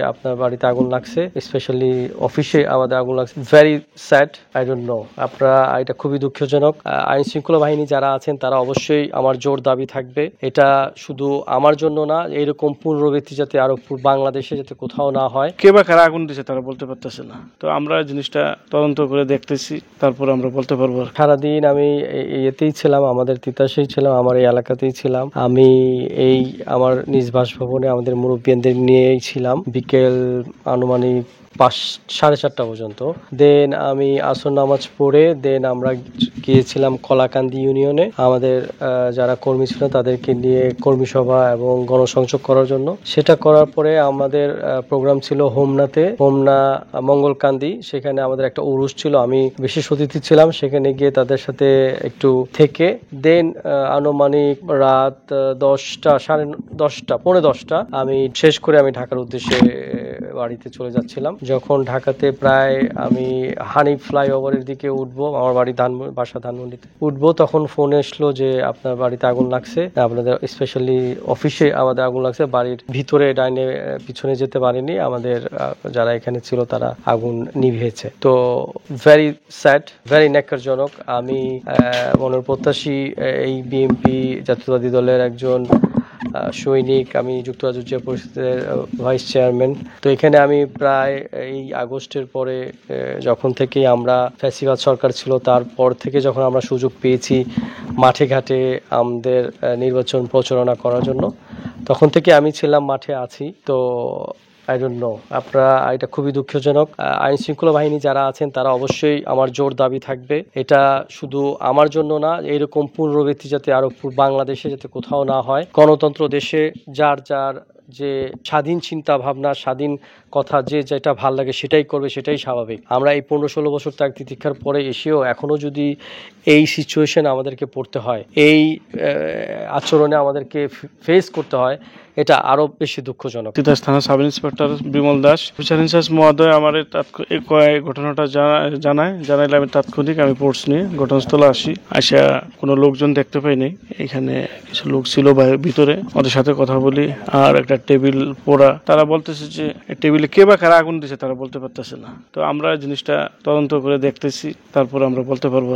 আপনার বাড়িতে আগুন লাগছে, স্পেশালি অফিসে আমাদের আগুন লাগছে। Very sad, I don't know. আপনারা, এটা খুবই দুঃখজনক। আইন শৃঙ্খলা বাহিনী যারা আছেন তারা অবশ্যই আমার জোর দাবি থাকবে, এটা শুধু আমার জন্য না, এরকম পুনরাবৃত্তি যাতে আরো বাংলাদেশে যাতে কোথাও না হয়। কে বা কারা আগুন দিয়েছে তারা বলতে পারতেছে না, তো আমরা জিনিসটা তদন্ত করে দেখতেছি, তারপর আমরা বলতে পারবো। সারাদিন আমি এতেই ছিলাম, আমাদের তিতাসেই ছিলাম, আমার এই এলাকাতেই ছিলাম। আমি আমার নিজ বাসভবনে আমাদের মুরব্বীদের নিয়েই ছিলাম বিকেল আনুমানিক 5-4:30 পর্যন্ত। দেন আমি আসর নামাজ পড়ে আমরা গিয়েছিলাম কলাকান্দি ইউনিয়নে আমাদের যারা কর্মী ছিল তাদেরকে নিয়ে কর্মী সভা এবং গণসংযোগ করার জন্য। সেটা করার পরে আমাদের প্রোগ্রাম ছিল হোমনা মঙ্গলকান্দি, সেখানে আমাদের একটা উরুস ছিল, আমি বিশেষ অতিথি ছিলাম। সেখানে গিয়ে তাদের সাথে একটু থেকে দেন আনুমানিক রাত 10টা, 10:30, 10:45 আমি শেষ করে আমি ঢাকার উদ্দেশ্যে বাড়িতে চলে যাচ্ছিলাম। যখন ঢাকাতে প্রায় আমি হানিফ ফ্লাইওভারের দিকে উঠবো, আমার বাড়ি বাসা ধানমন্ডিতে উঠবো, তখন ফোন এসলো যে আপনার বাড়িতে আগুন লাগছে, আপনাদের স্পেশালি অফিসে আমাদের আগুন লাগছে। বাড়ির ভিতরে ডাইনে পিছনে যেতে পারেনি, আমাদের যারা এখানে ছিল তারা আগুন নিভিয়েছে। তো ভেরি স্যাড, ভেরি ন্যাক্কারজনক। আমি মনের প্রত্যাশী এই বিএনপি জাতীয়তাবাদী দলের একজন সৈনিক, আমি যুক্তরাজ্য উচ্চ পরিষদের ভাইস চেয়ারম্যান। তো এখানে আমি প্রায় এই আগস্টের পরে যখন থেকে আমরা ফ্যাসিবাদ সরকার ছিল তারপর থেকে যখন আমরা সুযোগ পেয়েছি মাঠে ঘাটে আমাদের নির্বাচন প্রচারণা করার জন্য, তখন থেকে আমি ছিলাম, মাঠে আছি। তো আই ডোন্ট নো। আপনারা, এটা খুবই দুঃখজনক। আইন শৃঙ্খলা বাহিনী যারা আছেন তারা অবশ্যই আমার জোর দাবি থাকবে, এটা শুধু আমার জন্য না, এরকম পুনরাবৃত্তি যাতে আরো বাংলাদেশে যাতে কোথাও না হয়। গণতন্ত্র দেশে যার যে স্বাধীন চিন্তা ভাবনা, স্বাধীন কথা, যে যেটা ভাল লাগে সেটাই করবে, সেটাই স্বাভাবিক। আমরা এই 15-16 বছর ত্যাগ তিতিক্ষার পরে এসেও এখনো যদি এই সিচুয়েশন আমাদেরকে পড়তে হয়, এই আচরণে আমাদেরকে ফেস করতে হয়, এটা আরো বেশি দুঃখজনক। তিতাস থানা sub inspector Bimal Das, officer in charge মহোদয় আমার ঘটনাটা জানাইলে আমি তাৎক্ষণিক আমি ফোর্স নিয়ে ঘটনাস্থলে আসা কোনো লোকজন দেখতে পাইনি। এখানে কিছু লোক ছিল ভিতরে, ওদের সাথে কথা বলি। আর একটা টেবিল পোড়া, তারা বলতেছে যে টেবিলে কে বা কারা আগুন দিয়েছে তারা বলতে পারতেছে না, তো আমরা জিনিসটা তদন্ত করে দেখতেছি, তারপর আমরা বলতে পারবো।